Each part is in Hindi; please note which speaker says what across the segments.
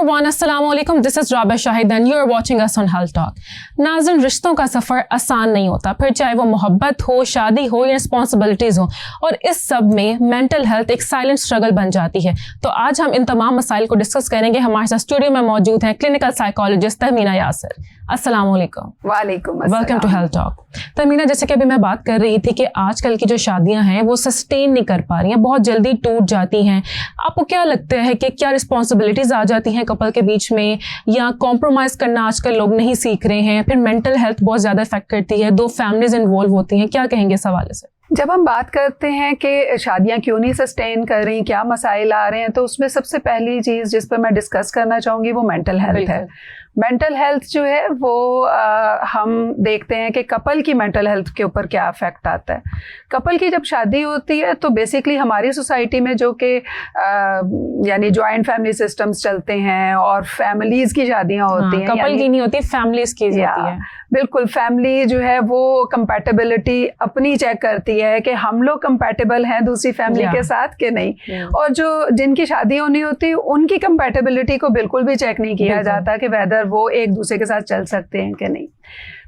Speaker 1: everyone, अस्सलाम वालेकुम. This is Rabia Shahid and you are watching us on Health Talk. नाज़रीन, रिश्तों का सफ़र आसान नहीं होता, फिर चाहे वो मोहब्बत हो, शादी हो या रिस्पॉन्सिबिलिटीज़ हो, और इस सब में मेंटल हेल्थ एक साइलेंट स्ट्रगल बन जाती है. तो आज हम इन तमाम मसाइल को डिस्कस करेंगे. हमारे साथ स्टूडियो में मौजूद हैं क्लिनिकल साइकोलॉजिस्ट तहमीना यासिर. अस्सलाम वालेकुम.
Speaker 2: वालेकुम अस्सलाम.
Speaker 1: Welcome to health talk. Tahmina, जैसे कि अभी मैं बात कर रही थी कि आजकल की जो शादियां हैं वो सस्टेन नहीं कर पा रही हैं, बहुत जल्दी टूट जाती हैं. आपको क्या लगता है कि क्या रिस्पॉन्सिबिलिटीज आ जाती हैं कपल के बीच में, या कॉम्प्रोमाइज करना आजकल लोग नहीं सीख रहे हैं, फिर मेंटल हेल्थ बहुत ज्यादा इफेक्ट करती है, दो फैमिलीज इन्वॉल्व होती हैं, क्या कहेंगे इस हवाले से?
Speaker 2: जब हम बात करते हैं कि शादियां क्यों नहीं सस्टेन कर रही, क्या मसाइल आ रहे हैं, तो उसमें सबसे पहली चीज़ जिस पर मैं डिस्कस करना चाहूँगी वो मेंटल हेल्थ है. मेंटल हेल्थ जो है वो हम देखते हैं कि कपल की मेंटल हेल्थ के ऊपर क्या इफेक्ट आता है. कपल की जब शादी होती है तो बेसिकली हमारी सोसाइटी में जो कि यानी जॉइंट फैमिली सिस्टम्स चलते हैं और फैमिलीज़ की शादियां होती हैं.
Speaker 1: कपल की नहीं होती, फैमिलीज़ की होती है.
Speaker 2: बिल्कुल, फैमिली जो है वो कंपैटिबिलिटी अपनी चेक करती है कि हम लोग कंपैटिबल हैं दूसरी फैमिली के साथ कि नहीं. और जो जिनकी शादी होनी होती है उनकी कंपैटिबिलिटी को बिल्कुल भी चेक नहीं किया जाता कि वेदर वो एक दूसरे के साथ चल सकते हैं कि नहीं.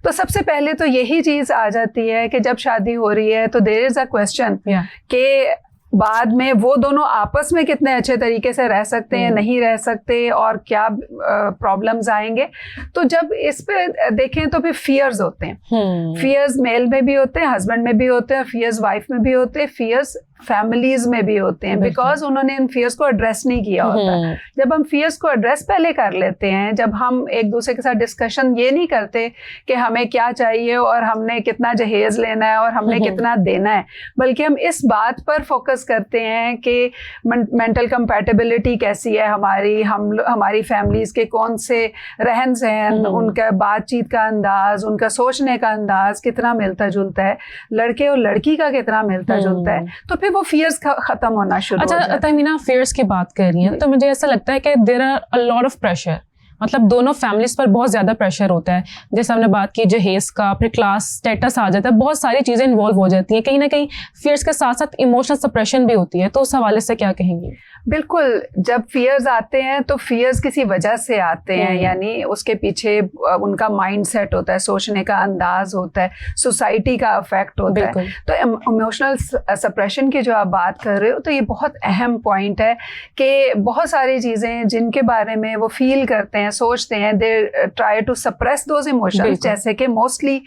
Speaker 2: तो सबसे पहले तो यही चीज़ आ जाती है कि जब शादी हो रही है तो देयर इज़ अ क्वेश्चन कि बाद में वो दोनों आपस में कितने अच्छे तरीके से रह सकते हैं, नहीं रह सकते, और क्या प्रॉब्लम्स आएंगे. तो जब इस पे देखें तो फिर फियर्स होते हैं. फियर्स मेल में भी होते हैं, हस्बैंड में भी होते हैं, फियर्स वाइफ में भी होते हैं, फियर्स फैमिलीज में भी होते हैं, बिकॉज उन्होंने इन फियर्स को एड्रेस नहीं किया होता. जब हम फियर्स को एड्रेस पहले कर लेते हैं, जब हम एक दूसरे के साथ डिस्कशन ये नहीं करते कि हमें क्या चाहिए और हमने कितना जहेज लेना है और हमने कितना देना है, बल्कि हम इस बात पर फोकस करते हैं कि मेंटल कंपैटिबिलिटी कैसी है हमारी, हमारी फैमिलीज के कौन से रहन सहन, उनका बातचीत का अंदाज, उनका सोचने का अंदाज कितना मिलता जुलता है, लड़के और लड़की का कितना मिलता जुलता है, तो फिर वो फियर्स खत्म होना शुरू हो जाता है.
Speaker 1: अच्छा तहमीना, फियर्स की बात कर रही हैं तो मुझे ऐसा लगता है कि there are a lot of pressure, मतलब दोनों फैमिलीज पर बहुत ज़्यादा प्रेशर होता है. जैसे हमने बात की जहेज का, फिर क्लास स्टेटस आ जाता है, बहुत सारी चीज़ें इन्वॉल्व हो जाती हैं. कहीं ना कहीं फियर्स के साथ साथ इमोशनल सप्रेशन भी होती है, तो उस हवाले से क्या कहेंगी?
Speaker 2: बिल्कुल, जब फियर्स आते हैं तो फियर्स किसी वजह से आते हैं, यानी उसके पीछे उनका माइंडसेट होता है, सोचने का अंदाज होता है, सोसाइटी का इफेक्ट होता है. तो इमोशनल सप्रेशन की जो आप बात कर रहे हो तो ये बहुत अहम पॉइंट है कि बहुत सारी चीज़ें जिनके बारे में वो फील करते हैं, सोचते हैं, they try to suppress those emotions. जैसे कि मोस्टली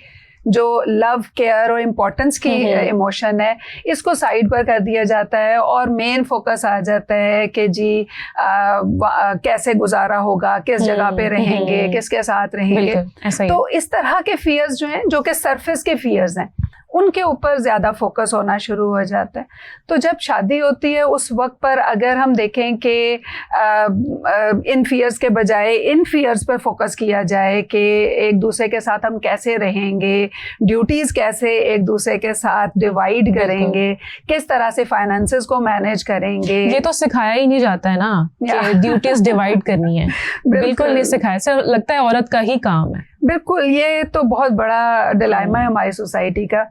Speaker 2: जो लव, केयर और इम्पोर्टेंस की इमोशन है, इसको साइड पर कर दिया जाता है और मेन फोकस आ जाता है कि जी कैसे गुजारा होगा, किस जगह पे रहेंगे, किसके साथ रहेंगे. तो इस तरह के फियर्स जो हैं, जो कि सरफेस के फियर्स हैं, उनके ऊपर ज़्यादा फोकस होना शुरू हो जाता है. तो जब शादी होती है उस वक्त पर अगर हम देखें कि इन फियर्स के बजाय इन फियर्स पर फोकस किया जाए कि एक दूसरे के साथ हम कैसे रहेंगे, ड्यूटीज़ कैसे एक दूसरे के साथ डिवाइड करेंगे, किस तरह से फाइनेंसेस को मैनेज करेंगे.
Speaker 1: ये तो सिखाया ही नहीं जाता है ना कि ड्यूटीज़ डिवाइड करनी है. बिल्कुल नहीं सिखाया, सर लगता है औरत का ही काम है.
Speaker 2: बिल्कुल, ये तो बहुत बड़ा डिलेमा है हमारी सोसाइटी का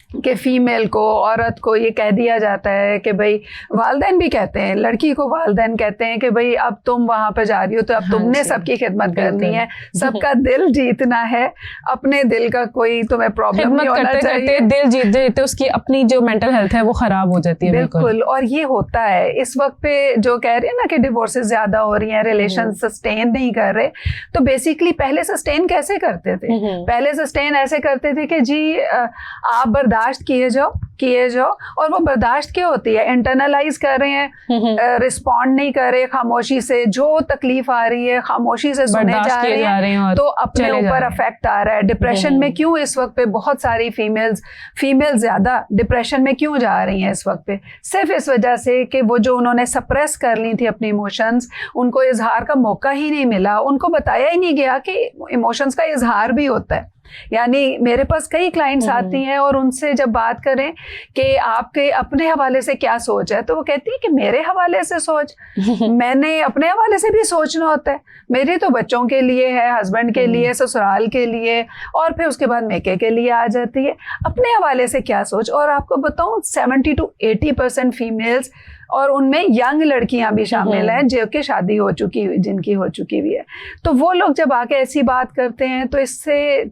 Speaker 2: कि फीमेल को, औरत को ये कह दिया जाता है कि भाई, वालदैन भी कहते हैं, लड़की को वालदैन कहते हैं कि भाई अब तुम वहाँ पे जा रही हो तो अब तुमने सबकी खिदमत करनी है, सबका दिल जीतना है, अपने दिल का कोई तुम्हें प्रॉब्लम नहीं होना चाहिए.
Speaker 1: दिल जीत जीते उसकी अपनी जो मेंटल हेल्थ है वो खराब हो जाती है.
Speaker 2: बिल्कुल, और ये होता है इस वक्त पे जो कह रहे हैं ना कि डिवोर्सेस ज्यादा हो रही हैं, रिलेशन सस्टेन नहीं कर रहे. तो बेसिकली पहले सस्टेन कैसे करते थे? पहले सस्टेन ऐसे करते थे कि जी आप बर्दाश्त किए जाओ, और वो बर्दाश्त क्या होती है, इंटरनलाइज कर रहे हैं, रिस्पॉन्ड नहीं कर रहे, खामोशी से जो तकलीफ आ रही है खामोशी से सुने जा रहे हैं, तो अपने ऊपर अफेक्ट आ रहा है. डिप्रेशन में क्यों इस वक्त पे बहुत सारी फीमेल्स ज्यादा डिप्रेशन में क्यों जा रही हैं इस वक्त पे? सिर्फ इस वजह से कि वो जो उन्होंने सप्रेस कर ली थी अपनी इमोशंस, उनको इजहार का मौका ही नहीं मिला, उनको बताया ही नहीं गया कि इमोशंस का इजहार भी होता है. यानी मेरे पास कई क्लाइंट्स आती हैं और उनसे जब बात करें कि आपके अपने हवाले से क्या सोच है, तो वो कहती है कि मेरे हवाले से सोच मैंने अपने हवाले से भी सोचना होता है। मेरे तो बच्चों के लिए है, हस्बैंड के लिए, ससुराल के लिए, और फिर उसके बाद मेके के लिए आ जाती है। अपने हवाले से क्या सोच। और आपको बताऊं 70 to 80% फीमेल्स, और उनमें यंग लड़कियां भी शामिल हैं जो कि शादी हो चुकी, जिनकी हो चुकी भी है। तो वो लोग जब आके ऐसी बात करते हैं तो इससे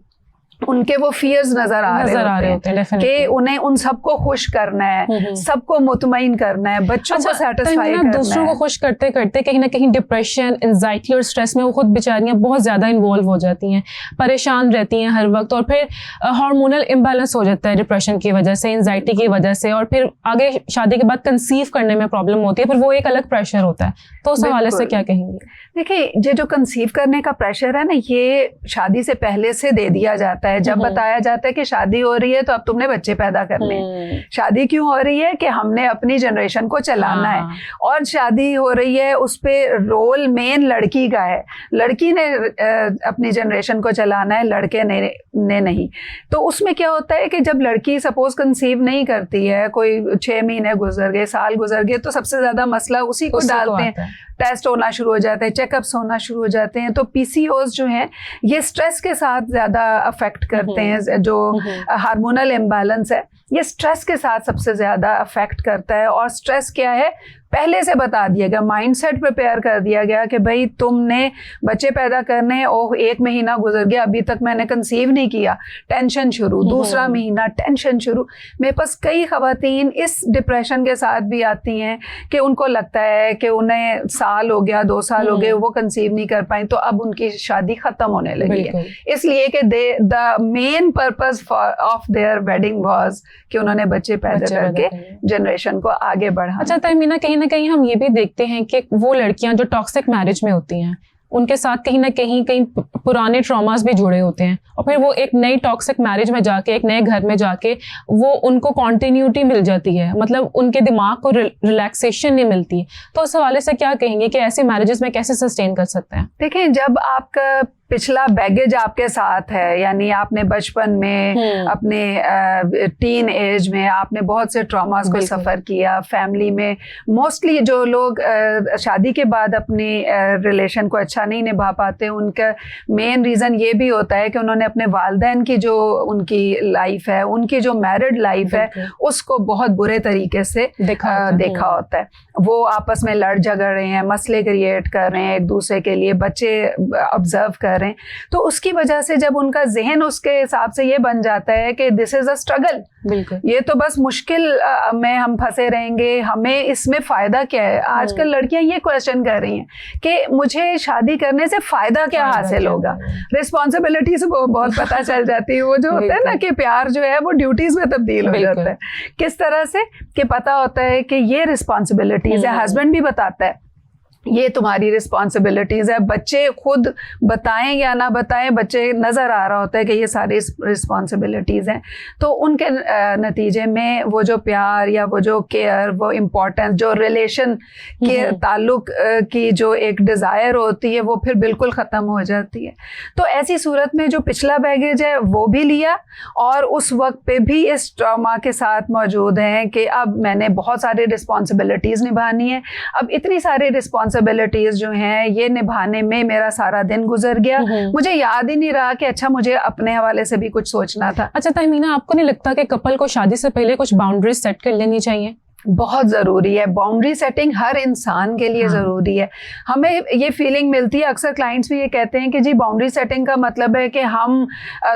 Speaker 2: उनके वो फियर्स नजर आ रहे होते हैं कि उन्हें उन सबको खुश करना है, सबको मुतमईन करना है, बच्चों को सेटिस्फाई करना है।
Speaker 1: दूसरों को खुश करते करते कहीं ना कहीं डिप्रेशन, एंजाइटी और स्ट्रेस में वो खुद बेचारियां बहुत ज्यादा इन्वॉल्व हो जाती हैं, परेशान रहती हैं हर वक्त, और फिर हार्मोनल इम्बैलेंस हो जाता है डिप्रेशन की वजह से, एंजाइटी की वजह से, और फिर आगे शादी के बाद कंसीव करने में प्रॉब्लम होती है, फिर वो एक अलग प्रेशर होता है। तो उस हवाले से क्या कहेंगे?
Speaker 2: देखिए, ये जो कंसीव करने का प्रेशर है ना, ये शादी से पहले से दे दिया जाता है। जब बताया जाता है कि शादी हो रही है तो अब तुमने बच्चे पैदा करने हैं। शादी क्यों हो रही है? कि हमने अपनी जनरेशन को चलाना है, और शादी हो रही है उस पे रोल मेन लड़की का है। लड़की ने अपनी जनरेशन को चलाना है, लड़के ने नहीं। तो उसमें क्या होता है कि जब लड़की सपोज कंसीव नहीं करती है, कोई 6 महीने गुजर गए, साल गुजर गए, तो सबसे ज्यादा मसला उसी को डालते हैं। टेस्ट होना शुरू हो जाते हैं, चेकअप्स होना शुरू हो जाते हैं। तो पीसीओएस जो हैं ये स्ट्रेस के साथ ज़्यादा अफेक्ट करते हैं। जो हार्मोनल इम्बैलेंस है ये स्ट्रेस के साथ सबसे ज़्यादा अफेक्ट करता है। और स्ट्रेस क्या है पहले से बता दिया गया, माइंडसेट प्रिपेयर कर दिया गया कि भाई तुमने बच्चे पैदा करने, ओह 1 महीना गुजर गया अभी तक मैंने कंसीव नहीं किया, टेंशन शुरू, दूसरा महीना टेंशन शुरू। मेरे पास कई खवातीन इस डिप्रेशन के साथ भी आती हैं कि उनको लगता है कि उन्हें साल हो गया, 2 साल हो गए, वो कंसीव नहीं कर पाई, तो अब उनकी शादी खत्म होने लगी है। इसलिए कि the main purpose of their wedding was कि उन्होंने बच्चे पैदा करके जनरेशन को आगे बढ़ाना।
Speaker 1: अच्छा तहमीना, कहीं ना कहीं हम ये भी देखते हैं कि वो लड़कियां जो टॉक्सिक मैरिज में होती हैं उनके साथ कहीं ना कहीं पुराने ट्रॉमास भी जुड़े होते हैं, और फिर वो एक नई टॉक्सिक मैरिज में जाके, एक नए घर में जाके वो उनको कॉन्टिन्यूटी मिल जाती है, मतलब उनके दिमाग को रिलैक्सेशन नहीं मिलती। तो उस हवाले से क्या कहेंगे कि ऐसे मैरिजेस में कैसे सस्टेन कर सकते हैं?
Speaker 2: देखिए, जब आपका पिछला बैगेज आपके साथ है, यानी आपने बचपन में, अपने टीन एज में आपने बहुत से ट्रॉमास को सफ़र किया, फैमिली में मोस्टली जो लोग शादी के बाद अपनी रिलेशन को अच्छा नहीं निभा पाते, उनका मेन रीज़न ये भी होता है कि उन्होंने अपने वालिदैन की जो उनकी लाइफ है, उनकी जो मैरिड लाइफ है, उसको बहुत बुरे तरीके से देखा होता है। वो आपस में लड़ झगड़ रहे हैं, मसले क्रिएट कर रहे हैं एक दूसरे के लिए, बच्चे ऑब्जर्व कर रहे हैं, तो उसकी वजह से जब उनका जहन उसके हिसाब से ये बन जाता है कि दिस इज अ स्ट्रगल, ये तो बस मुश्किल में हम फंसे रहेंगे, हमें इसमें फ़ायदा क्या है। आजकल लड़कियां ये क्वेश्चन कर रही हैं कि मुझे शादी करने से फ़ायदा क्या हासिल होगा। रिस्पॉन्सिबिलिटी से बहुत पता चल जाती है, वो जो होता है ना कि प्यार जो है वो ड्यूटीज़ में तब्दील हो जाता है। किस तरह से कि पता होता है कि ये रिस्पॉन्सिबिलिटीज़ है, हस्बैंड भी बताता है ये तुम्हारी रिस्पॉन्सिबिलिटीज़ है। बच्चे खुद बताएं या ना बताएं, बच्चे नज़र आ रहा होता है कि ये सारी रिस्पॉन्सिबिलिटीज़ हैं। तो उनके नतीजे में वो जो प्यार या वो जो केयर, वो इम्पोर्टेंस, जो रिलेशन के ताल्लुक की जो एक डिज़ायर होती है, वो फिर बिल्कुल ख़त्म हो जाती है। तो ऐसी सूरत में जो पिछला बैगेज है वो भी लिया, और उस वक्त पे भी इस ट्रॉमा के साथ मौजूद हैं कि अब मैंने बहुत सारी रिस्पॉन्सिबिलिटीज़ निभानी है। अब इतनी सारी रिस्पॉन्सिबिलिटीज़ जो हैं ये निभाने में मेरा सारा दिन गुजर गया, मुझे याद ही नहीं रहा कि अच्छा मुझे अपने हवाले से भी कुछ सोचना था।
Speaker 1: अच्छा तहमीना, आपको नहीं लगता कि कपल को शादी से पहले कुछ बाउंड्रीज सेट कर लेनी चाहिए?
Speaker 2: बहुत ज़रूरी है। बाउंड्री सेटिंग हर इंसान के लिए ज़रूरी है। हमें ये फीलिंग मिलती है, अक्सर क्लाइंट्स भी ये कहते हैं कि जी बाउंड्री सेटिंग का मतलब है कि हम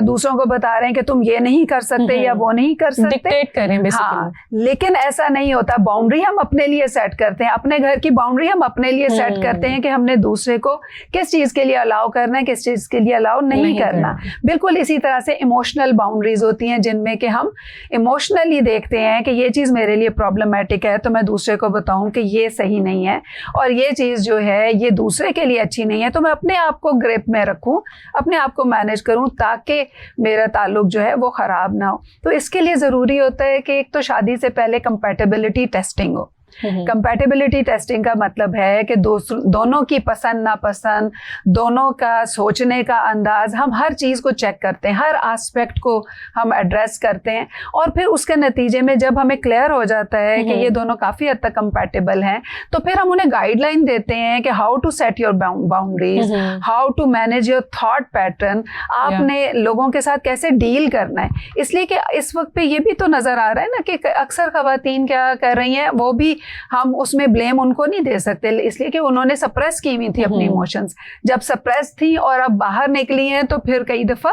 Speaker 2: दूसरों को बता रहे हैं कि तुम ये नहीं कर सकते या वो नहीं कर सकते,
Speaker 1: डिक्टेट करें बेसिकली।
Speaker 2: हाँ, लेकिन ऐसा नहीं होता। बाउंड्री हम अपने लिए सेट करते हैं, अपने घर की बाउंड्री हम अपने लिए सेट करते हैं कि हमने दूसरे को किस चीज़ के लिए अलाउ करना है, किस चीज़ के लिए अलाउ नहीं करना। बिल्कुल इसी तरह से इमोशनल बाउंड्रीज होती हैं जिनमें कि हम इमोशनली देखते हैं कि ये चीज़ मेरे लिए प्रॉब्लम है, तो मैं दूसरे को बताऊं कि ये सही नहीं है, और ये चीज़ जो है ये दूसरे के लिए अच्छी नहीं है, तो मैं अपने आप को ग्रिप में रखूं, अपने आप को मैनेज करूं ताकि मेरा ताल्लुक जो है वो ख़राब ना हो। तो इसके लिए ज़रूरी होता है कि एक तो शादी से पहले कंपैटिबिलिटी टेस्टिंग हो कंपैटिबिलिटी टेस्टिंग का मतलब है कि दोनों की पसंद नापसंद, दोनों का सोचने का अंदाज, हम हर चीज़ को चेक करते हैं, हर एस्पेक्ट को हम एड्रेस करते हैं, और फिर उसके नतीजे में जब हमें क्लियर हो जाता है कि ये दोनों काफ़ी हद तक कंपैटिबल हैं, तो फिर हम उन्हें गाइडलाइन देते हैं कि how to set your boundaries, how to manage your thought pattern, आपने लोगों के साथ कैसे डील करना है। इसलिए कि इस वक्त पे ये भी तो नज़र आ रहा है ना कि अक्सर ख़वातीन क्या कर रही हैं, वो भी हम उसमें ब्लेम उनको नहीं दे सकते, इसलिए कि उन्होंने सप्रेस की हुई थी अपनी इमोशंस, जब सप्रेस थी और अब बाहर निकली हैं तो फिर कई दफ़ा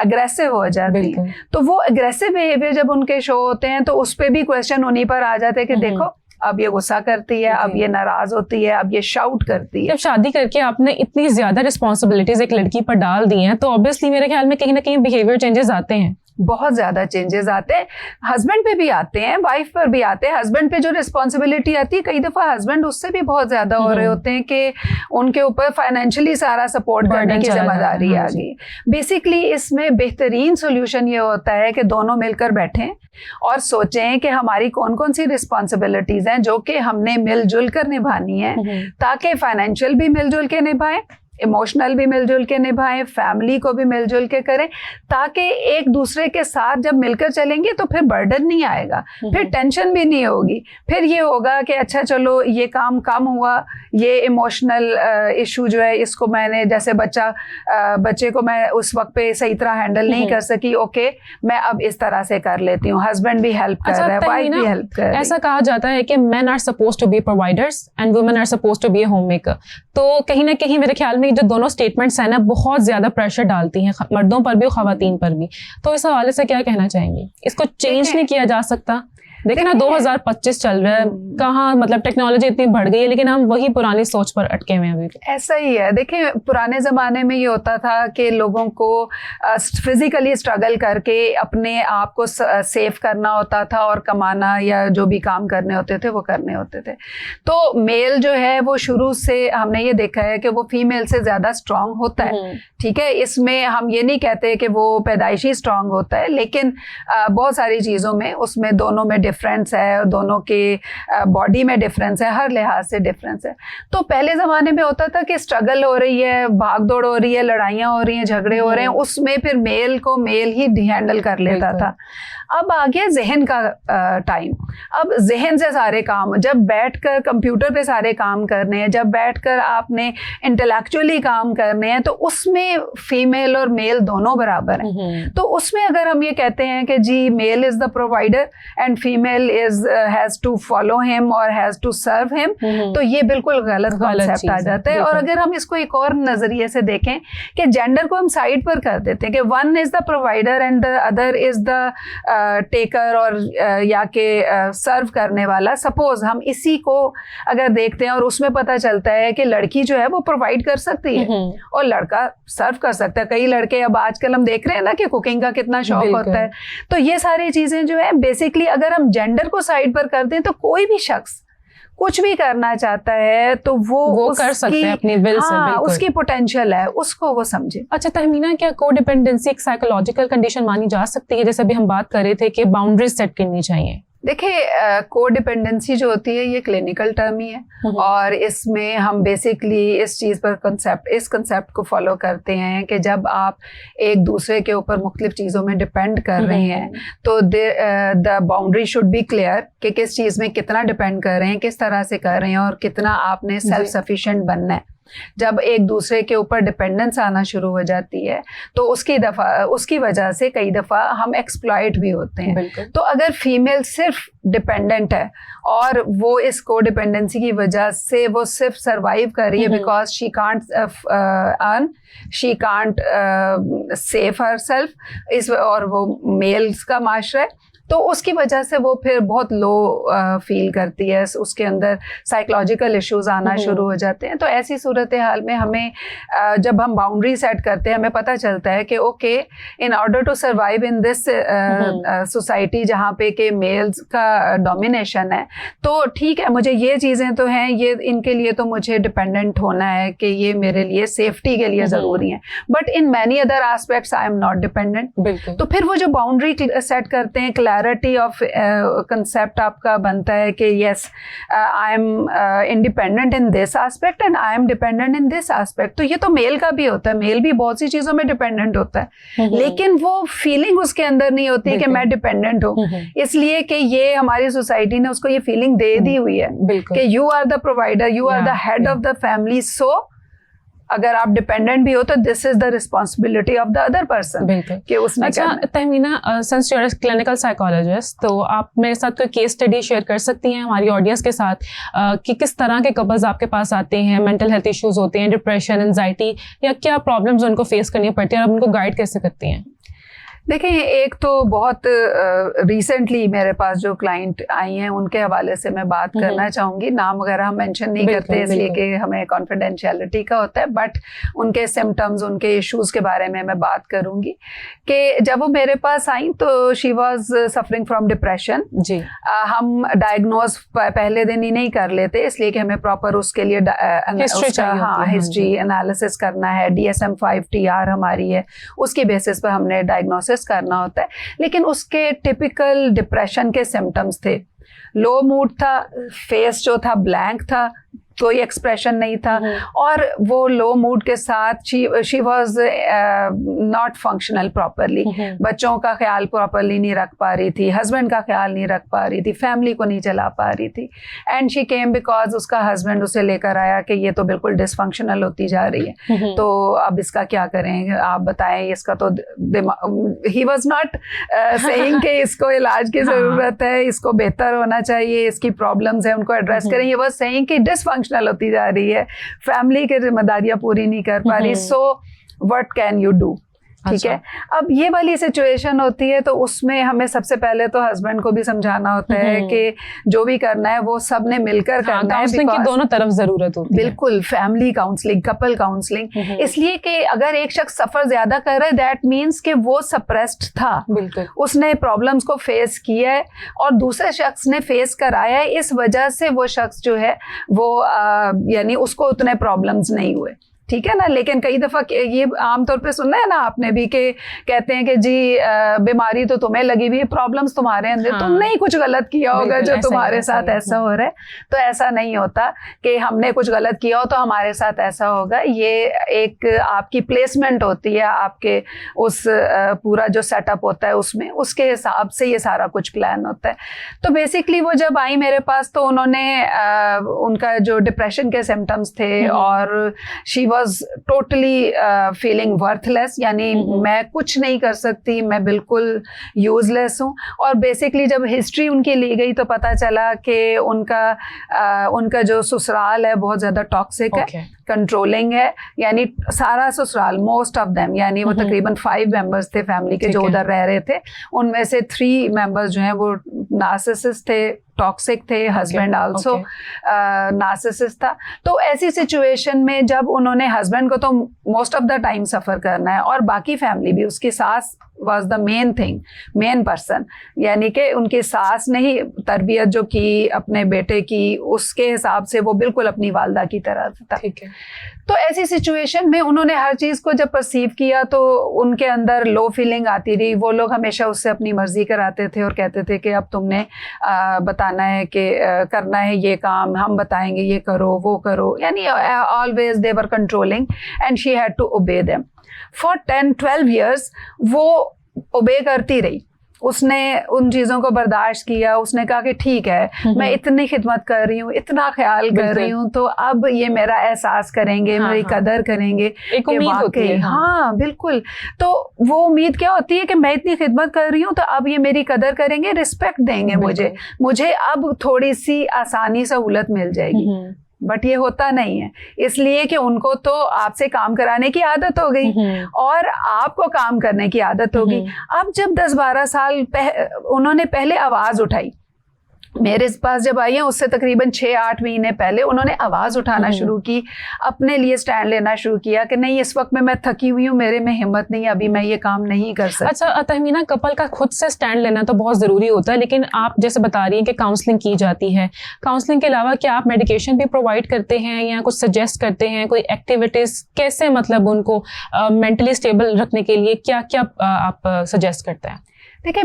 Speaker 2: अग्रेसिव हो जाती है। तो वो अग्रेसिव बिहेवियर जब उनके शो होते हैं तो उस पर भी क्वेश्चन उन्हीं पर आ जाते हैं कि देखो अब ये गुस्सा करती है, अब ये नाराज होती है, अब ये शाउट करती है।
Speaker 1: जब शादी करके आपने इतनी ज्यादा रिस्पॉन्सिबिलिटीज एक लड़की पर डाल दी हैं तो ऑब्वियसली मेरे ख्याल में कहीं ना कहीं बिहेवियर चेंजेस आते हैं,
Speaker 2: बहुत ज़्यादा चेंजेस आते हैं। हस्बैंड पे भी आते हैं, वाइफ पर भी आते हैं। हस्बैंड पे जो रिस्पॉन्सिबिलिटी आती है, कई दफ़ा हस्बैंड उससे भी बहुत ज़्यादा हो रहे होते हैं कि उनके ऊपर फाइनेंशियली सारा सपोर्ट करने की जिम्मेदारी आ गई। बेसिकली इसमें बेहतरीन सोल्यूशन ये होता है कि दोनों मिलकर बैठें और सोचें कि हमारी कौन कौन सी रिस्पॉन्सिबिलिटीज़ हैं जो कि हमने मिलजुल कर निभानी है, ताकि फाइनेंशियल भी मिलजुल के निभाएं, इमोशनल भी मिलजुल के निभाएं, फैमिली को भी मिलजुल के करें, ताकि एक दूसरे के साथ जब मिलकर चलेंगे तो फिर बर्डन नहीं आएगा, फिर टेंशन भी नहीं होगी। फिर ये होगा कि अच्छा चलो ये काम कम हुआ, ये इमोशनल इशू जो है इसको मैंने, जैसे बच्चे को मैं उस वक्त पे सही तरह हैंडल नहीं कर सकी, ओके मैं अब इस तरह से कर लेती हूँ। हस्बैंड भी हेल्प कर रहा है, वाइफ भी हेल्प कर रही है।
Speaker 1: ऐसा कहा जाता है कि men are supposed to be providers and women are supposed to be a home maker. तो कहीं ना कहीं मेरे ख्याल में जो दोनों स्टेटमेंट्स हैं ना बहुत ज्यादा प्रेशर डालती हैं मर्दों पर भी और खवातीन पर भी। तो इस हवाले से क्या कहना चाहेंगे? इसको चेंज नहीं किया जा सकता? देखिए ना 2025 चल रहा है, कहाँ मतलब टेक्नोलॉजी इतनी बढ़ गई है लेकिन हम वही पुरानी सोच पर अटके हुए हैं अभी भी।
Speaker 2: ऐसा ही है। देखिए पुराने ज़माने में ये होता था कि लोगों को फिजिकली स्ट्रगल करके अपने आप को सेव करना होता था और कमाना या जो भी काम करने होते थे वो करने होते थे। तो मेल जो है वो शुरू से हमने ये देखा है कि वो फीमेल से ज़्यादा स्ट्रांग होता है, ठीक है। इसमें हम ये नहीं कहते कि वो पैदाइशी स्ट्रांग होता है, लेकिन बहुत सारी चीज़ों में उसमें दोनों में डिफरेंस है, दोनों के बॉडी में डिफरेंस है, हर लिहाज से डिफरेंस है। तो पहले ज़माने में होता था कि स्ट्रगल हो रही है, भाग दौड़ हो रही है, लड़ाइयाँ हो रही हैं, झगड़े हो रहे हैं, उसमें फिर मेल को मेल ही हैंडल कर लेता था। अब आ गया जहन का टाइम। अब जहन से सारे काम, जब बैठकर कंप्यूटर पे सारे काम करने हैं, जब बैठकर आपने इंटेलेक्चुअली काम करने हैं, तो उसमें फीमेल और मेल दोनों बराबर हैं। तो उसमें अगर हम ये कहते हैं कि जी male is the provider and female has to follow him और हैज़ टू सर्व हिम, तो ये बिल्कुल गलत कॉन्सेप्ट आ जाता है। और अगर हम इसको एक और नज़रिए से देखें कि जेंडर को हम साइड पर कर देते हैं कि one is the provider and the other is the taker और या के सर्व करने वाला। सपोज हम इसी को अगर देखते हैं और उसमें पता चलता है कि लड़की जो है वो प्रोवाइड कर सकती है और लड़का सर्व कर सकता है। कई लड़के अब आजकल हम देख रहे हैं ना कि कुकिंग का कितना शौक होता है। तो ये सारी चीजें जो है बेसिकली अगर हम जेंडर को साइड पर कर दें तो कोई भी शख्स कुछ भी करना चाहता है तो वो
Speaker 1: कर सकते हैं अपनी विल से।
Speaker 2: हाँ, उसकी पोटेंशियल है, उसको वो समझे।
Speaker 1: अच्छा तहमीना, क्या कोडिपेंडेंसी एक साइकोलॉजिकल कंडीशन मानी जा सकती है? जैसे अभी हम बात कर रहे थे कि बाउंड्रीज सेट करनी चाहिए।
Speaker 2: देखिए कोडिपेंडेंसी जो होती है ये क्लिनिकल टर्म ही है और इसमें हम बेसिकली इस चीज़ पर इस कंसेप्ट को फॉलो करते हैं कि जब आप एक दूसरे के ऊपर मुख्तलिफ चीज़ों में डिपेंड कर रहे हैं तो the boundary should be clear कि किस चीज़ में कितना डिपेंड कर रहे हैं, किस तरह से कर रहे हैं और कितना आपने सेल्फ सफिशिएंट बनना है। जब एक दूसरे के ऊपर डिपेंडेंस आना शुरू हो जाती है तो उसकी वजह से कई दफ़ा हम एक्सप्लॉइट भी होते हैं। तो अगर फीमेल सिर्फ डिपेंडेंट है और वो इस कोडिपेंडेंसी की वजह से वो सिर्फ सरवाइव कर रही है because she can't earn, she can't save herself, इस और वो मेल्स का माशरा है, तो उसकी वजह से वो फिर बहुत लो फील करती है, उसके अंदर साइकोलॉजिकल इश्यूज आना शुरू हो जाते हैं। तो ऐसी सूरत हाल में हमें जब हम बाउंड्री सेट करते हैं हमें पता चलता है कि okay in order to survive in this society जहाँ पे कि मेल्स का डोमिनेशन है, तो ठीक है मुझे ये चीज़ें तो हैं, ये इनके लिए तो मुझे डिपेंडेंट होना है कि ये मेरे लिए सेफ्टी के लिए ज़रूरी है, but in many other aspects I am not dependent. तो फिर वो जो बाउंड्री सेट करते हैं क्लैरिटी ऑफ कंसेप्ट आपका बनता है कि yes I am independent in this aspect and I am dependent in this aspect. तो ये तो मेल का भी होता है, मेल भी बहुत सी चीज़ों में डिपेंडेंट होता है, लेकिन वो फीलिंग उसके अंदर नहीं होती है कि मैं डिपेंडेंट हूँ, इसलिए कि ये हमारी सोसाइटी ने उसको ये फीलिंग दे दी हुई है कि you are the provider, you are the head of the family, so अगर आप डिपेंडेंट भी हो तो this is the responsibility of the other person कि उसने।
Speaker 1: अच्छा Tahmina, since you are clinical psychologist, तो आप मेरे साथ कोई केस स्टडी शेयर कर सकती हैं हमारी ऑडियंस के साथ कि किस तरह के कपल्स आपके पास आते हैं, मेंटल हेल्थ इश्यूज होते हैं, डिप्रेशन, एंजाइटी, या क्या प्रॉब्लम्स उनको फेस करनी पड़ती है और आप उनको गाइड कैसे करती हैं?
Speaker 2: देखिए, एक तो बहुत रिसेंटली मेरे पास जो क्लाइंट आई हैं उनके हवाले से मैं बात करना चाहूँगी। नाम वगैरह हम मेंशन नहीं करते इसलिए कि हमें कॉन्फिडेंशियलिटी का होता है, बट उनके सिम्टम्स, उनके इश्यूज़ के बारे में मैं बात करूँगी कि जब वो मेरे पास आई तो she was suffering from depression.
Speaker 1: जी।
Speaker 2: हम डायग्नोज पहले दिन ही नहीं कर लेते, इसलिए कि हमें प्रॉपर उसके लिए हिस्ट्री एनालिसिस करना है, DSM-5-TR हमारी है, उसकी बेसिस पर हमने डायग्नोसिस करना होता है। लेकिन उसके टिपिकल डिप्रेशन के सिम्टम्स थे, लो मूड था, फेस जो था ब्लैंक था, कोई एक्सप्रेशन नहीं था, और वो लो मूड के साथ she was not functional properly, बच्चों का ख्याल प्रॉपरली नहीं रख पा रही थी, हस्बैंड का ख्याल नहीं रख पा रही थी, फैमिली को नहीं चला पा रही थी। एंड शी केम बिकॉज उसका हस्बैंड उसे लेकर आया कि ये तो बिल्कुल डिसफंक्शनल होती जा रही है, तो अब इसका क्या करें, आप बताएं, इसका तो ही वॉज नॉट सेइंग कि इसको इलाज की ज़रूरत है, इसको बेहतर होना चाहिए, इसकी प्रॉब्लम्स है उनको एड्रेस करें। ही वॉज सेइंग कि डिसफंक्शनल होती जा रही है, फैमिली की जिम्मेदारियां पूरी नहीं कर पा रही, so what can you do. ठीक है, अब ये वाली सिचुएशन होती है तो उसमें हमें सबसे पहले तो हस्बैंड को भी समझाना होता है कि जो भी करना है वो सब ने मिलकर करना है।
Speaker 1: काउंसलिंग की दोनों तरफ जरूरत होती है।
Speaker 2: बिल्कुल, फैमिली काउंसलिंग, कपल काउंसलिंग, इसलिए कि अगर एक शख्स सफर ज्यादा कर रहा है दैट मीन्स कि वो सप्रेस्ड था,
Speaker 1: बिल्कुल,
Speaker 2: उसने प्रॉब्लम्स को फेस किया है और दूसरे शख्स ने फेस कराया है, इस वजह से वो शख्स जो है वो यानी उसको उतने प्रॉब्लम्स नहीं हुए। ठीक है ना, लेकिन कई दफ़ा ये आमतौर पे सुनना है ना आपने भी कि कहते हैं कि जी बीमारी तो तुम्हें लगी हुई है, प्रॉब्लम्स तुम्हारे अंदर, हाँ, तुमने ही कुछ गलत किया होगा जो तुम्हारे साथ ऐसा हो रहा है। तो ऐसा नहीं होता कि हमने कुछ गलत किया हो तो हमारे साथ ऐसा होगा, ये एक आपकी प्लेसमेंट होती है, आपके उस पूरा जो सेटअप होता है उसमें, उसके हिसाब से ये सारा कुछ प्लान होता है। तो बेसिकली वो जब आई मेरे पास तो उन्होंने उनका जो डिप्रेशन के सिम्टम्स थे और she was totally feeling worthless, यानी मैं कुछ नहीं कर सकती, मैं बिल्कुल यूजलेस हूँ। और बेसिकली जब हिस्ट्री उनकी ली गई तो पता चला कि उनका जो ससुराल है बहुत ज़्यादा टॉक्सिक है, कंट्रोलिंग है, यानी सारा ससुराल, मोस्ट ऑफ देम, यानी वो तकरीबन 5 मेंबर्स थे फैमिली के जो उधर रह रहे थे, उनमें से 3 मेंबर्स जो हैं वो नार्सिसिस्ट थे, टॉक्सिक थे, हस्बैंड आल्सो नार्सिसिस्ट था। तो ऐसी सिचुएशन में जब उन्होंने हस्बैंड को तो मोस्ट ऑफ द टाइम सफ़र करना है और बाकी फैमिली भी, उसकी सास was the main thing, main person, यानी कि उनकी सास ने ही तरबियत जो की अपने बेटे की, उसके हिसाब से वो बिल्कुल अपनी वालदा की तरह था।
Speaker 1: ठीक है।
Speaker 2: तो ऐसी सिचुएशन में उन्होंने हर चीज़ को जब परसीव किया तो उनके अंदर लो फीलिंग आती रही। वो लोग हमेशा उससे अपनी मर्जी कराते थे और कहते थे कि अब तुमने बताना है कि करना है ये काम, हम बताएंगे, ये करो वो करो, यानी always they were controlling and she had to obey them. For 10-12 years वो ओबे करती रही, उसने उन चीज़ों को बर्दाश्त किया, उसने कहा कि ठीक है मैं इतनी खिदमत कर रही हूँ, इतना ख्याल कर रही हूँ, तो अब ये मेरा एहसास करेंगे, मेरी कदर करेंगे,
Speaker 1: एक उम्मीद होती है।
Speaker 2: हाँ बिल्कुल, तो वो उम्मीद क्या होती है कि मैं इतनी खिदमत कर रही हूँ तो अब ये मेरी कदर करेंगे, रिस्पेक्ट देंगे मुझे अब थोड़ी सी आसानी सहूलत मिल जाएगी। बट ये होता नहीं है, इसलिए कि उनको तो आपसे काम कराने की आदत हो गई और आपको काम करने की आदत होगी। अब जब 10-12 साल उन्होंने पहले आवाज़ उठाई, मेरे पास जब आई हैं उससे तकरीबन 6-8 महीने पहले उन्होंने आवाज़ उठाना शुरू की, अपने लिए स्टैंड लेना शुरू किया कि नहीं इस वक्त में मैं थकी हुई हूँ, मेरे में हिम्मत नहीं है, अभी मैं ये काम नहीं कर सकती।
Speaker 1: अच्छा तहमीना, कपल का खुद से स्टैंड लेना तो बहुत ज़रूरी होता है, लेकिन आप जैसे बता रही हैं कि काउंसलिंग की जाती है, काउंसलिंग के अलावा क्या आप मेडिकेशन भी प्रोवाइड करते हैं या कुछ सजेस्ट करते हैं, कोई एक्टिविटीज़, कैसे मतलब उनको मेंटली स्टेबल रखने के लिए क्या क्या आप सजेस्ट करते हैं?
Speaker 2: देखिए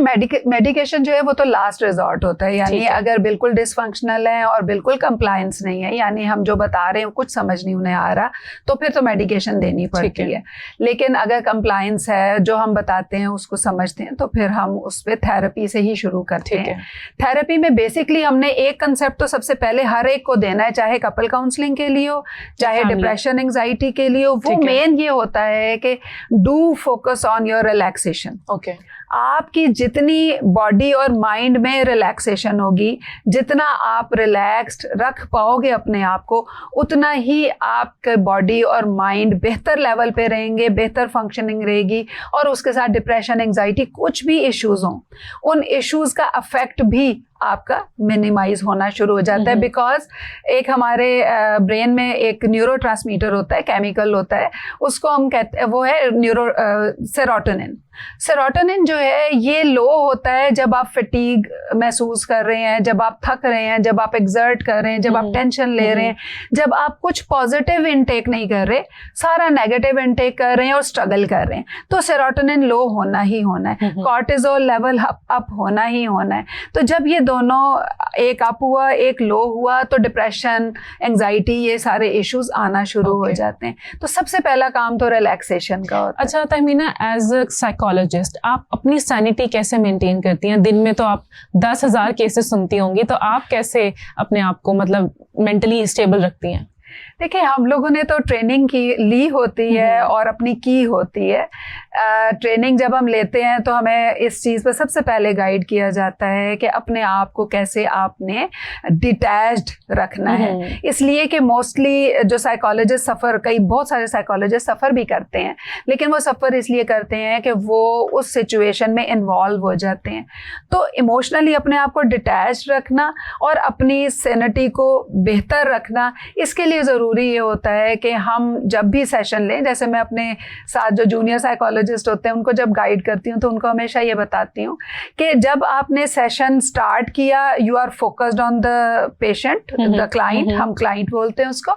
Speaker 2: मेडिकेशन जो है वो तो लास्ट रिजॉर्ट होता है, यानी अगर बिल्कुल डिसफंक्शनल है और बिल्कुल कंप्लायंस नहीं है, यानी हम जो बता रहे हैं कुछ समझ नहीं उन्हें आ रहा, तो फिर तो मेडिकेशन देनी पड़ती है। लेकिन अगर कंप्लायंस है, जो हम बताते हैं उसको समझते हैं, तो फिर हम उस पर थेरेपी से ही शुरू करते हैं। थेरेपी में बेसिकली हमने एक कंसेप्ट तो सबसे पहले हर एक को देना है, चाहे कपल काउंसलिंग के लिए हो, चाहे डिप्रेशन एंजाइटी के लिए हो। वो मेन ये होता है कि do focus on your relaxation.
Speaker 1: Okay,
Speaker 2: आपकी जितनी बॉडी और माइंड में रिलैक्सेशन होगी, जितना आप रिलैक्स्ड रख पाओगे अपने आप को, उतना ही आपके बॉडी और माइंड बेहतर लेवल पे रहेंगे, बेहतर फंक्शनिंग रहेगी। और उसके साथ डिप्रेशन एंजाइटी कुछ भी इश्यूज हों, उन इश्यूज का अफेक्ट भी आपका मिनिमाइज होना शुरू हो जाता है। बिकॉज एक हमारे ब्रेन में एक न्यूरोट्रांसमीटर होता है, केमिकल होता है, उसको हम कहते हैं, वो है सेरोटोनिन। सेरोटोनिन जो है ये लो होता है जब आप फटीग महसूस कर रहे हैं, जब आप थक रहे हैं, जब आप एग्जर्ट कर रहे हैं, जब आप टेंशन ले रहे हैं, जब आप कुछ पॉजिटिव इनटेक नहीं कर रहे, सारा नेगेटिव इनटेक कर रहे हैं और स्ट्रगल कर रहे हैं, तो सेरोटोनिन लो होना ही होना है, कॉर्टिसोल लेवल अप होना ही होना है। तो जब ये दोनों, एक अप हुआ एक लो हुआ, तो डिप्रेशन एंजाइटी ये सारे इश्यूज आना शुरू हो जाते हैं। तो सबसे पहला काम तो रिलैक्सेशन का होता है।
Speaker 1: अच्छा तहमीना, एज अ साइकोलॉजिस्ट आप अपनी सैनिटी कैसे मेंटेन करती हैं? दिन में तो आप 10,000 केसेस सुनती होंगी, तो आप कैसे अपने आप को मतलब मेंटली स्टेबल रखती हैं?
Speaker 2: देखिए, हम लोगों ने तो ट्रेनिंग की ली होती है और अपनी की होती है। ट्रेनिंग जब हम लेते हैं तो हमें इस चीज़ पर सबसे पहले गाइड किया जाता है कि अपने आप को कैसे आपने डिटैच्ड रखना है। इसलिए कि मोस्टली जो साइकोलॉजिस्ट बहुत सारे साइकोलॉजिस्ट सफ़र भी करते हैं, लेकिन वो सफ़र इसलिए करते हैं कि वो उस सिचुएशन में इन्वॉल्व हो जाते हैं। तो इमोशनली अपने आप को डिटैच्ड रखना और अपनी सैनिटी को बेहतर रखना, इसके लिए ज़रूरी ये होता है कि हम जब भी सेशन लें, जैसे मैं अपने साथ जो जूनियर साइकोलॉजिस्ट होते हैं उनको जब गाइड करती हूँ तो उनको हमेशा ये बताती हूँ कि जब आपने सेशन स्टार्ट किया, you are focused on the patient, the client, हम क्लाइंट बोलते हैं उसको,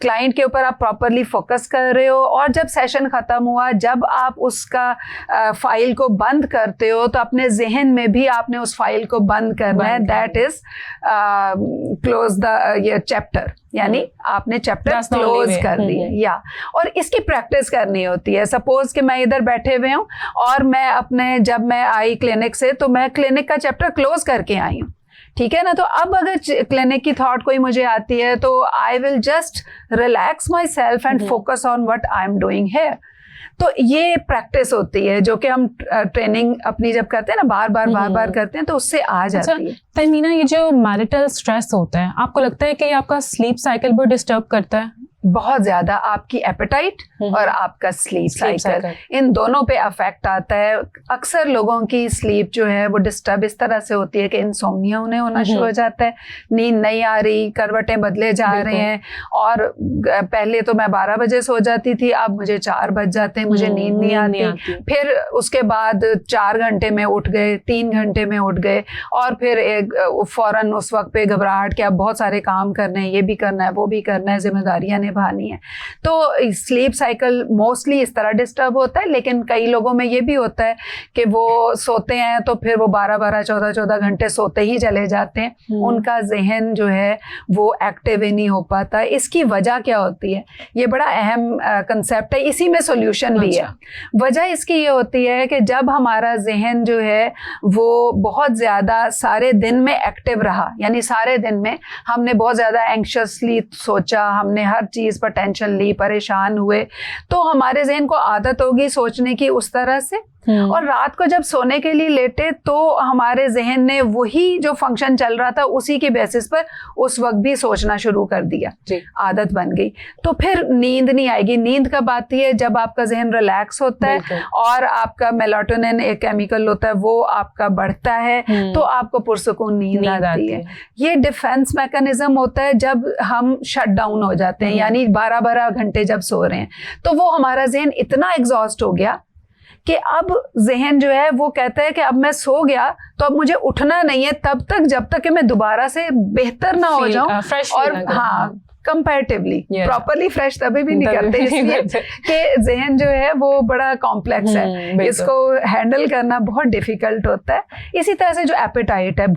Speaker 2: क्लाइंट के ऊपर आप प्रॉपरली फोकस कर रहे हो। और जब सेशन खत्म हुआ, जब आप उसका फाइल को बंद करते हो, तो अपने जहन में भी आपने उस फाइल को बंद करना है। That is close the chapter, यानी आपने चैप्टर क्लोज कर दिया। या और इसकी प्रैक्टिस करनी होती है। सपोज कि मैं इधर बैठे हुए हूँ और मैं जब मैं आई क्लिनिक से, तो मैं क्लिनिक का चैप्टर क्लोज करके आई हूँ, ठीक है ना। तो अब अगर क्लिनिक की थॉट कोई मुझे आती है, तो I will just relax my self and focus on what I am doing here. तो ये प्रैक्टिस होती है जो कि हम ट्रेनिंग अपनी जब करते हैं ना, बार बार करते हैं, तो उससे आ जाती है।
Speaker 1: तहमीना, ये जो मैरिटल स्ट्रेस होता है, आपको लगता है कि ये आपका स्लीप साइकिल पर डिस्टर्ब करता है?
Speaker 2: बहुत ज्यादा आपकी एपेटाइट और आपका स्लीप साइकिल, इन दोनों पे अफेक्ट आता है। अक्सर लोगों की स्लीप जो है वो डिस्टर्ब इस तरह से होती है कि इंसोम्निया उन्हें होना शुरू हो जाता है, नींद नहीं आ रही, करवटें बदले जा रहे हैं। और पहले तो मैं 12 बजे सो जाती थी, अब मुझे 4 बज जाते हैं, मुझे नींद नहीं आती। फिर उसके बाद 4 घंटे में उठ गए, 3 घंटे में उठ गए, और फिर फौरन उस वक्त पे घबराहट कि अब बहुत सारे काम करने हैं, ये भी करना है, वो भी करना है, जिम्मेदारियां निभानी है। तो स्लीप साइकिल मोस्टली इस तरह डिस्टर्ब होता है। लेकिन कई लोगों में ये भी होता है कि वो सोते हैं तो फिर वो 12-12, 14-14 घंटे सोते ही चले जाते हैं, उनका जहन जो है वो एक्टिव ही नहीं हो पाता। इसकी वजह क्या होती है? ये बड़ा अहम कंसेप्ट है, इसी में सोल्यूशन भी है। वजह इसकी ये होती है कि जब हमारा जहन जो है वो बहुत ज़्यादा सारे दिन में एक्टिव रहा, यानी सारे दिन में हमने बहुत ज़्यादा एंक्शसली सोचा, हमने हर चीज़ पर टेंशन ली, परेशान हुए, तो हमारे जहन को आदत होगी सोचने की उस तरह से। और रात को जब सोने के लिए लेटे तो हमारे जहन ने वही जो फंक्शन चल रहा था उसी के बेसिस पर उस वक्त भी सोचना शुरू कर दिया, आदत बन गई। तो फिर नींद नहीं आएगी। नींद कब आती है? जब आपका जहन रिलैक्स होता है और आपका मेलाटोनिन एक केमिकल होता है वो आपका बढ़ता है, तो आपको पुरसुकून नींद आती है। ये डिफेंस मैकेनिज्म होता है जब हम शट डाउन हो जाते हैं, यानी 12-12 घंटे जब सो रहे हैं, तो वो हमारा जहन इतना एग्जॉस्ट हो गया कि अब जहन जो है वो कहता है कि अब मैं सो गया तो अब मुझे उठना नहीं है तब तक जब तक कि मैं दोबारा से बेहतर ना हो जाऊं और कंपैरेटिवली प्रॉपरली फ्रेश तभी भी नहीं करते, इसलिए कि ज़हन जो है वो बड़ा कॉम्प्लेक्स है, इसको हैंडल करना बहुत डिफिकल्ट होता है। इसी तरह से जो एपेटाइट है,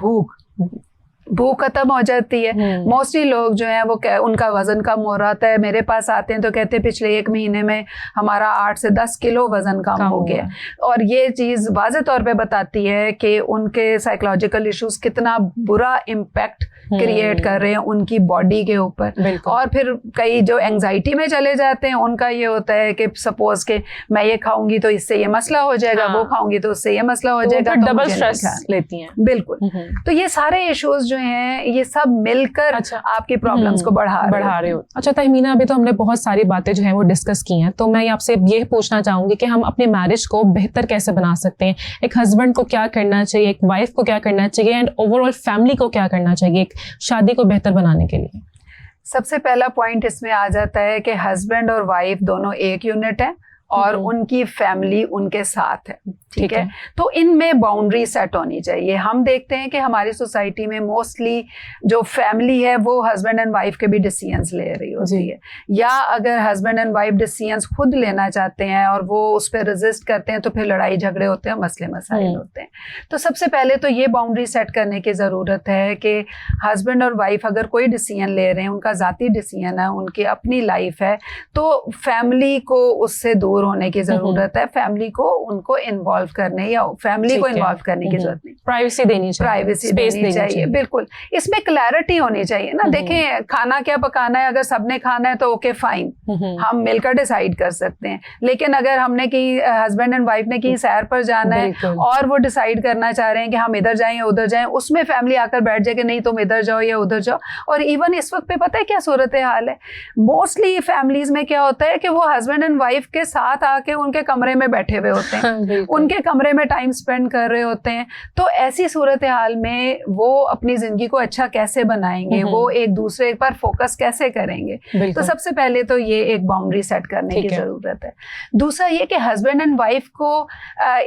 Speaker 2: भूख खत्म हो जाती है। मोस्टली लोग जो है वो उनका वजन कम हो रहा है, मेरे पास आते हैं तो कहते हैं पिछले 1 महीने में हमारा 8 से 10 किलो वजन कम हो गया। और ये चीज़ वाज़े तौर पे बताती है कि उनके साइकोलॉजिकल इश्यूज कितना बुरा इम्पैक्ट क्रिएट कर रहे हैं उनकी बॉडी के ऊपर। और फिर कई जो एंजाइटी में चले जाते हैं उनका ये होता है कि सपोज के मैं ये खाऊंगी तो इससे ये मसला हो जाएगा, वो खाऊंगी तो उससे ये मसला हो जाएगा, तो
Speaker 1: डबल स्ट्रेस लेती हैं।
Speaker 2: बिल्कुल। तो ये सारे इश्यूज जो हैं ये सब मिलकर आपकी प्रॉब्लम्स को बढ़ा रहे हो।
Speaker 1: अच्छा तहमीना, अभी तो हमने बहुत सारी बातें जो है वो डिस्कस की हैं, तो मैं आपसे ये पूछना चाहूंगी कि हम अपने मैरिज को बेहतर कैसे बना सकते हैं? एक हस्बैंड को क्या करना चाहिए, एक वाइफ को क्या करना चाहिए, एंड ओवरऑल फैमिली को क्या करना चाहिए एक शादी को बेहतर बनाने के लिए?
Speaker 2: सबसे पहला पॉइंट इसमें आ जाता है कि हस्बैंड और वाइफ दोनों एक यूनिट है और उनकी फैमिली उनके साथ है, ठीक है। तो इनमें बाउंड्री सेट होनी चाहिए। हम देखते हैं कि हमारी सोसाइटी में मोस्टली जो फैमिली है वो हस्बैंड एंड वाइफ के भी डिसीजंस ले रही होती है, या अगर हस्बैंड एंड वाइफ डिसीजंस खुद लेना चाहते हैं और वो उस पर रेजिस्ट करते हैं तो फिर लड़ाई झगड़े होते हैं, मसले मसाइल होते हैं। तो सबसे पहले तो ये बाउंड्री सेट करने की ज़रूरत है कि हस्बैंड और वाइफ अगर कोई डिसीजन ले रहे हैं, उनका ज़ाती डिसीजन है, उनकी अपनी लाइफ है, तो फैमिली को उससे दूर होने की ज़रूरत है। फैमिली को उनको इन्वॉल्व करने या फैमिली को इन्वॉल्व करने की जरूरत नहीं,
Speaker 1: प्राइवेसी देनी
Speaker 2: चाहिए। बिल्कुल, इसमें क्लैरिटी होनी चाहिए ना। देखें, खाना क्या पकाना है, अगर सबने खाना है तो ओके फाइन, हम मिलकर डिसाइड कर सकते हैं। लेकिन अगर हमने कि हस्बैंड एंड वाइफ ने कहीं सैर पर जाना है और वो डिसाइड करना चाह रहे हैं कि हम इधर जाएं या उधर जाएं, उसमें फैमिली आकर बैठ जाए कि नहीं तुम इधर जाओ या उधर जाओ। और इवन इस वक्त पे पता है क्या सूरत हाल है, मोस्टली फैमिलीज में क्या होता है कि वो हस्बैंड एंड वाइफ के साथ आके उनके कमरे में बैठे हुए होते हैं, उनके कमरे में टाइम स्पेंड कर रहे होते हैं। तो ऐसी सूरत हाल में वो अपनी जिंदगी को अच्छा कैसे बनाएंगे, वो एक दूसरे पर फोकस कैसे करेंगे? तो सबसे पहले तो ये एक बाउंड्री सेट करने की जरूरत है। दूसरा ये कि हस्बैंड एंड वाइफ को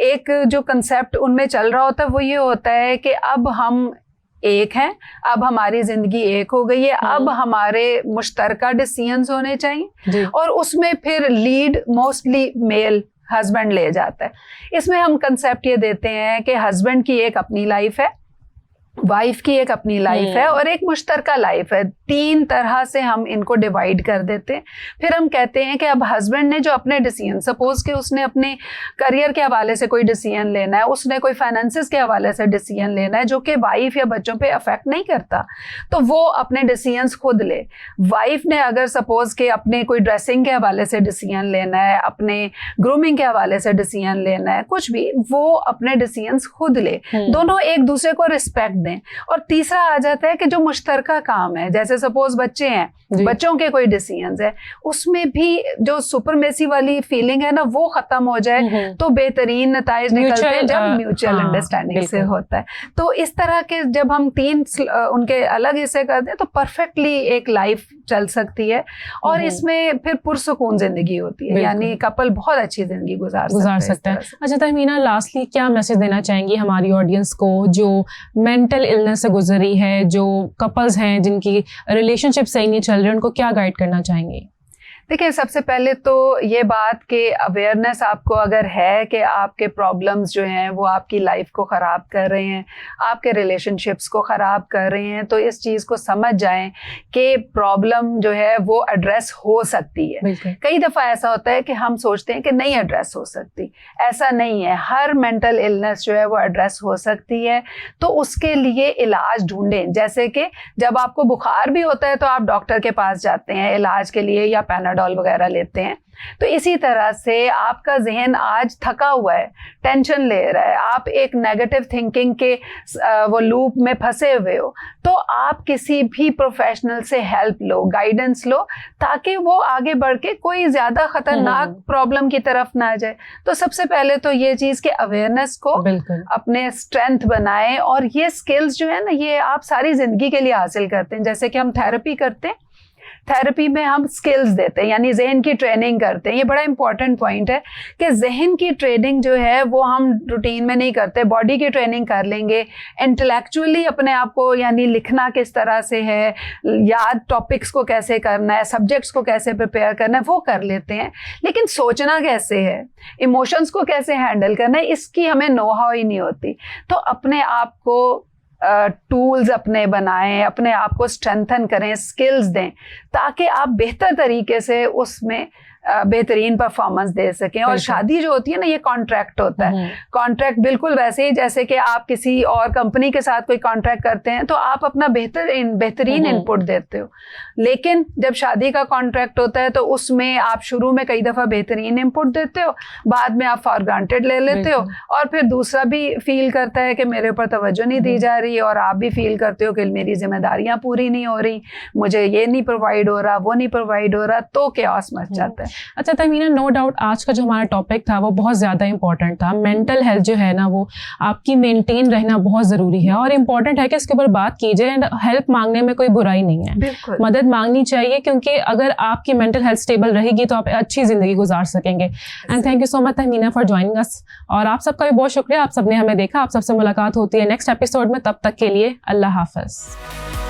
Speaker 2: एक जो कंसेप्ट उनमें चल रहा होता है वो ये होता है कि अब हम एक हैं, अब हमारी जिंदगी एक हो गई है, अब हमारे मुश्तरका डिसीजंस होने चाहिए, और उसमें फिर लीड मोस्टली मेल हस्बैंड ले जाता है। इसमें हम कंसेप्ट ये देते हैं कि हस्बैंड की एक अपनी लाइफ है, वाइफ की एक अपनी लाइफ है और एक मुश्तरका लाइफ है। 3 तरह से हम इनको डिवाइड कर देते हैं। फिर हम कहते हैं कि अब हस्बैंड ने जो अपने डिसीजन, सपोज कि उसने अपने करियर के हवाले से कोई डिसीजन लेना है, उसने कोई फाइनेंसिस के हवाले से डिसीजन लेना है जो कि वाइफ या बच्चों पे अफेक्ट नहीं करता, तो वो अपने डिसीजंस खुद ले। वाइफ ने अगर सपोज कि अपने कोई ड्रेसिंग के हवाले से डिसीजन लेना है, अपने ग्रूमिंग के हवाले से डिसीजन लेना है, कुछ भी, वो अपने डिसीजंस खुद ले। दोनों एक दूसरे को रिस्पेक्ट दें। और तीसरा आ जाता है कि जो मुश्तरका काम है, जैसे सपोज बच्चे हैं, बच्चों के कोई डिसीजंस है, उसमें भी जो सुपरमेसी वाली फीलिंग है ना वो खत्म हो जाए, तो बेहतरीन नताइज निकलते हैं जब म्यूचुअल अंडरस्टैंडिंग से होता है। तो इस तरह के जब हम 3 उनके अलग हिस्से कर दें तो परफेक्टली एक लाइफ चल सकती है और इसमें फिर पुरसुकून जिंदगी होती है, यानी कपल बहुत अच्छी जिंदगी गुजार सकता है।
Speaker 1: अच्छा तहमीना, लास्टली क्या मैसेज देना चाहेंगी हमारी ऑडियंस को जो मेंटल इलनेस से गुजरी है, जो कपल्स हैं जिनकी रिलेशनशिप सही नहीं चल रही, उनको क्या गाइड करना चाहेंगे?
Speaker 2: देखिए, सबसे पहले तो ये बात कि अवेयरनेस आपको अगर है कि आपके प्रॉब्लम्स जो हैं वो आपकी लाइफ को ख़राब कर रहे हैं, आपके रिलेशनशिप्स को ख़राब कर रहे हैं, तो इस चीज़ को समझ जाएं कि प्रॉब्लम जो है वो एड्रेस हो सकती है। कई दफ़ा ऐसा होता है कि हम सोचते हैं कि नहीं एड्रेस हो सकती, ऐसा नहीं है। हर मेंटल इलनेस जो है वो एड्रेस हो सकती है, तो उसके लिए इलाज ढूंढें। जैसे कि जब आपको बुखार भी होता है तो आप डॉक्टर के पास जाते हैं इलाज के लिए या पैनाडोल वगैरह लेते हैं। तो इसी तरह से आपका जहन आज थका हुआ है, टेंशन ले रहा है, आप एक नेगेटिव थिंकिंग के वो लूप में फंसे हुए हो, तो आप किसी भी प्रोफेशनल से हेल्प लो, गाइडेंस लो, ताकि वो आगे बढ़ के कोई ज़्यादा खतरनाक प्रॉब्लम की तरफ ना जाए। तो सबसे पहले तो ये चीज़ के अवेयरनेस को अपने स्ट्रेंथ बनाएं, और ये स्किल्स जो है ना ये आप सारी ज़िंदगी के लिए हासिल करते हैं। जैसे कि हम थेरेपी करते हैं, थेरेपी में हम स्किल्स देते हैं, यानी जहन की ट्रेनिंग करते हैं। ये बड़ा इंपॉर्टेंट पॉइंट है कि जहन की ट्रेनिंग जो है वो हम रूटीन में नहीं करते, बॉडी की ट्रेनिंग कर लेंगे। इंटेलेक्चुअली अपने आप को, यानी लिखना किस तरह से है, याद टॉपिक्स को कैसे करना है, सब्जेक्ट्स को कैसे प्रिपेयर करना है, वो कर लेते हैं। लेकिन सोचना कैसे है, इमोशंस को कैसे हैंडल करना है, इसकी हमें नो हाउ ही नहीं होती। तो अपने आप को टूल्स अपने बनाएं, अपने आप को स्ट्रेंथन करें, स्किल्स दें, ताकि आप बेहतर तरीके से उसमें बेहतरीन परफॉर्मेंस दे सकें। और शादी जो होती है ना, ये कॉन्ट्रैक्ट होता है। कॉन्ट्रैक्ट बिल्कुल वैसे ही जैसे कि आप किसी और कंपनी के साथ कोई कॉन्ट्रैक्ट करते हैं तो आप अपना बेहतरीन इनपुट देते हो। लेकिन जब शादी का कॉन्ट्रैक्ट होता है तो उसमें आप शुरू में कई दफ़ा बेहतरीन इनपुट देते हो, बाद में आप फॉर ग्रांटेड ले लेते हो, और फिर दूसरा भी फील करता है कि मेरे ऊपर तवज्जो नहीं दी जा रही, और आप भी फील करते हो कि मेरी जिम्मेदारियां पूरी नहीं हो रही, मुझे ये नहीं प्रोवाइड हो रहा, वो नहीं प्रोवाइड हो रहा, तो chaos मच जाता है।
Speaker 1: अच्छा तहमीना, नो डाउट आज का जो हमारा टॉपिक था वो बहुत ज़्यादा इंपॉर्टेंट था। मेंटल हेल्थ जो है ना, वो आपकी मेंटेन रहना बहुत ज़रूरी है और इम्पॉर्टेंट है कि इसके ऊपर बात कीजिए। एंड हेल्प मांगने में कोई बुराई नहीं है, मदद मांगनी चाहिए, क्योंकि अगर आपकी मेंटल हेल्थ स्टेबल रहेगी तो आप अच्छी ज़िंदगी गुजार सकेंगे। And thank you so much Tahmina for joining us. और आप सबका भी बहुत शुक्रिया, आप सबने हमें देखा। आप सबसे मुलाकात होती है नेक्स्ट एपिसोड में, तब तक के लिए अल्लाह हाफ़िज़।